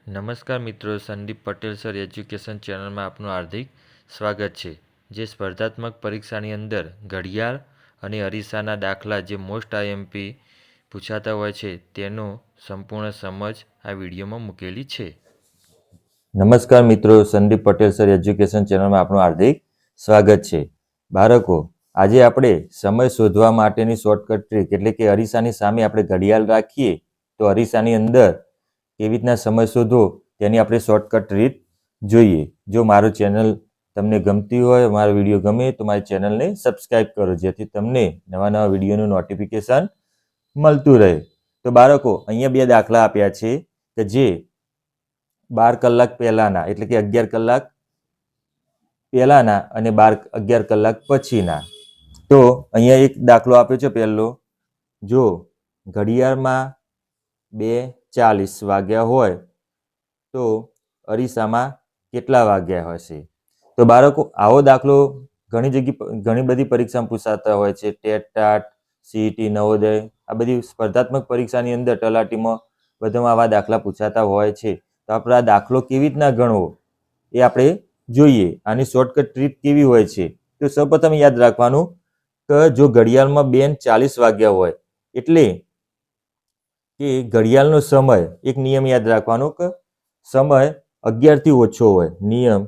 નમસ્કાર મિત્રો, Sandeep Patel sir education ચેનલમાં આપનું હાર્દિક સ્વાગત છે. જે સ્પર્ધાત્મક પરીક્ષાની અંદર ઘડિયાળ અને અરીસાના દાખલા જે મોસ્ટ આઈએમપી પૂછાતા હોય છે તેનો સંપૂર્ણ સમજ આ વિડીયોમાં મૂકેલી છે. નમસ્કાર મિત્રો, સંદીપ પટેલ સર એજ્યુકેશન ચેનલમાં આપનું હાર્દિક સ્વાગત છે. બાળકો, આજે આપણે સમય શોધવા માટેની શોર્ટકટ ટ્રીક એટલે કે અરીસાની સામે આપણે ઘડિયાળ રાખીએ તો અરીસાની અંદર કેવી રીતના સમય શોધવો તેની આપણે શોર્ટકટ રીત જોઈએ. જો મારું ચેનલ તમને ગમતી હોય, મારો વિડીયો ગમે તો મારી ચેનલને સબસ્ક્રાઇબ કરો જેથી તમને નવા નવા વિડીયોનું નોટિફિકેશન મળતું રહે. તો બાળકો, અહીંયા બે દાખલા આપ્યા છે કે જે 12 કલાક પહેલાના એટલે કે 11 કલાક પહેલાના અને 11 કલાક પછીના. તો અહીંયા એક દાખલો આપ્યો છે પહેલો. જો ઘડિયાળમાં 2:40 વાગ્યા હોય તો અરીસામાં કેટલા વાગ્યા હશે? તો બાળકો, આવો દાખલો ઘણી બધી પરીક્ષામાં પૂછાતા હોય છે. ટેટ ટાટ, સીઈટી, નવોદય, આ બધી સ્પર્ધાત્મક પરીક્ષાની અંદર તલાટીમાં બધામાં આવા દાખલા પૂછાતા હોય છે. તો આપણે આ દાખલો કેવી રીતના ગણવો એ આપણે જોઈએ. આની શોર્ટકટ ટ્રીક કેવી હોય છે? તો સૌપ્રથમ યાદ રાખવાનું કે જો ઘડિયાળમાં 2:40 વાગ્યા હોય એટલે કે ઘડિયાળનો સમય, એક નિયમ યાદ રાખવાનો કે સમય 11 થી ઓછો હોય. નિયમ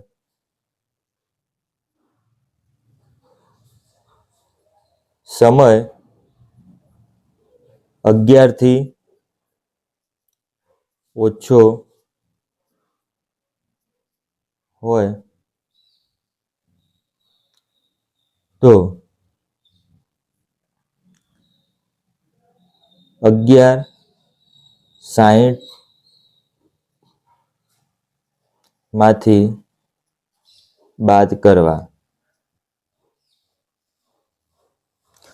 સમય 11 થી ઓછો હોય તો 11:60 માંથી બાદ કરવા.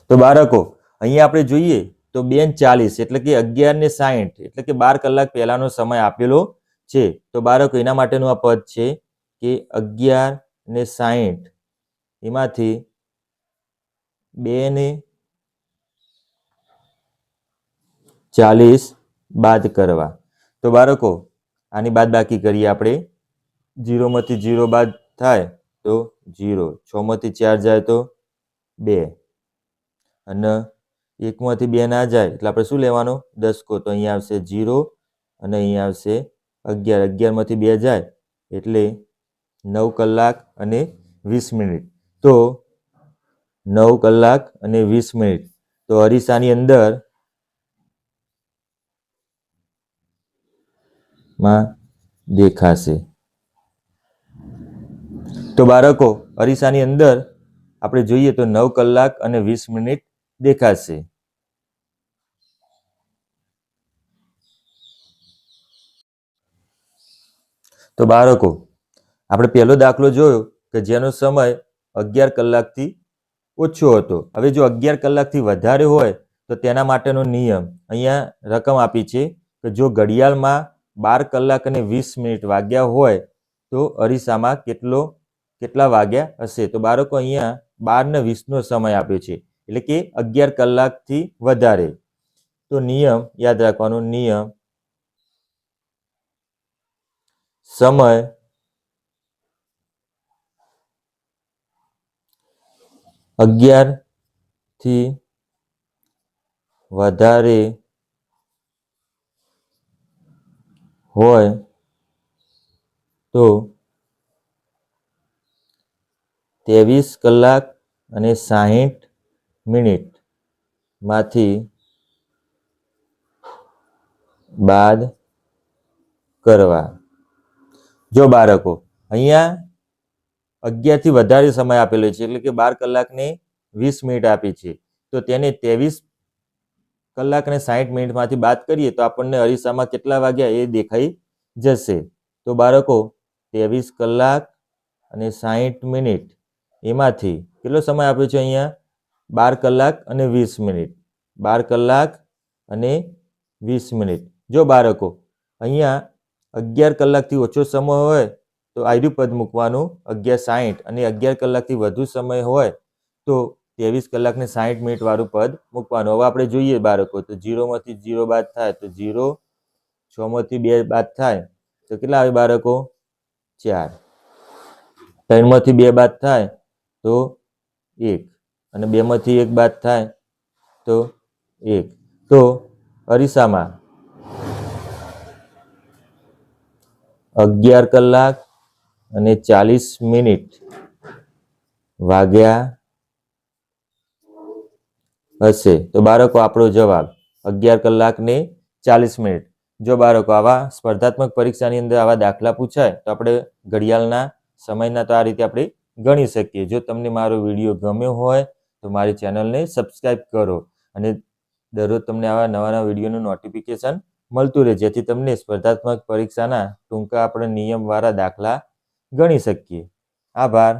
તો બાળકો, અહીંયા આપણે જોઈએ તો 2:40 એટલે કે 11:60 એટલે કે 12 કલાક પહેલાનો સમય આપેલો છે. તો બાળકો, એના માટેનું આ પદ છે કે 11:60 એમાંથી 2:40 બાદ કરવા. તો બાળકો, આની બાદ બાકી કરીએ આપણે. 0 માંથી 0 બાદ થાય તો 0, 6 માંથી 4 જાય તો 2 અને 1 માંથી 2 ના જાય એટલે આપણે શું લેવાનું? દસકો. તો અહીંયા આવશે 0 અને અહીંયા આવશે 11. 11 માંથી 2 જાય એટલે 9 કલાક અને 20 મિનિટ. તો 9 કલાક અને 20 મિનિટ તો અરીસાની અંદર માં દેખાશે. તો બાળકો, અરીસાની અંદર આપણે જોઈએ તો 9 કલાક અને 20 મિનિટ દેખાશે. તો બાળકો, આપણે પહેલો દાખલો જોયો કે જેનો સમય 11 કલાકથી ઓછો હતો. હવે જો 11 કલાકથી વધારે હોય તો તેના માટેનો નિયમ અહીંયા રકમ આપી છે કે જો ઘડિયાળમાં 12 કલાક અને 20 મિનિટ વાગ્યા હોય તો અરીસામાં કેટલા વાગ્યા હશે? તો બાળકો, અહીંયા 12 ને 20 નો સમય આપ્યો છે એટલે કે 11 કલાકથી વધારે. તો નિયમ યાદ રાખવાનો, નિયમ સમય 11 થી વધારે હોય તો 23 કલાક અને 60 મિનિટ માંથી બાદ કરવા. જો બાળકો, અહીંયા 11 થી વધારે સમય આપેલો છે એટલે કે 12 કલાક ને 20 મિનિટ આપી છે. તો તેને 23 કલાક અને 60 મિનિટમાંથી બાદ કરીએ તો આપણને અરીસામાં કેટલા વાગ્યા એ દેખાઈ જશે. તો બાળકો, 23 કલાક અને 60 મિનિટ એમાંથી કેટલો સમય આપ્યો છે અહીંયા? 12 કલાક અને 20 મિનિટ. 12 કલાક અને 20 મિનિટ. જો બાળકો, અહીંયા 11 કલાકથી ઓછો સમય હોય તો આયરું પદ મૂકવાનું 11:60 અને 11 કલાકથી વધુ સમય હોય તો 23 કલાક ને 60 મિનિટ વાળું પદ મૂકવાનું. હવે આપણે જોઈએ બાળકો, તો 0 માંથી 0 બાદ થાય તો 0, 6 માંથી 2 બાદ થાય તો કેટલા આવે બાળકો? 4. 3 માંથી 2 બાદ થાય તો 1 અને 2 માંથી 1 બાદ થાય તો 1. તો અરીસામાં 11 કલાક અને 40 મિનિટ વાગ્યા હશે. તો બાળકો આપણો જવાબ 11 કલાક ને 40 મિનિટ. જો બાળકો આવા સ્પર્ધાત્મક પરીક્ષાની અંદર આવા દાખલા પૂછાય તો આપણે ઘડિયાળના સમયના તો આ રીતે આપણે ગણી શકીએ. જો તમને મારો વિડીયો ગમ્યો હોય તો મારી ચેનલને સબસ્ક્રાઈબ કરો અને દરરોજ તમને આવા નવા વિડીયોનું નોટિફિકેશન મળતું રહે, જેથી તમને સ્પર્ધાત્મક પરીક્ષાના ટૂંકા આપણે નિયમવાળા દાખલા ગણી શકીએ. આભાર.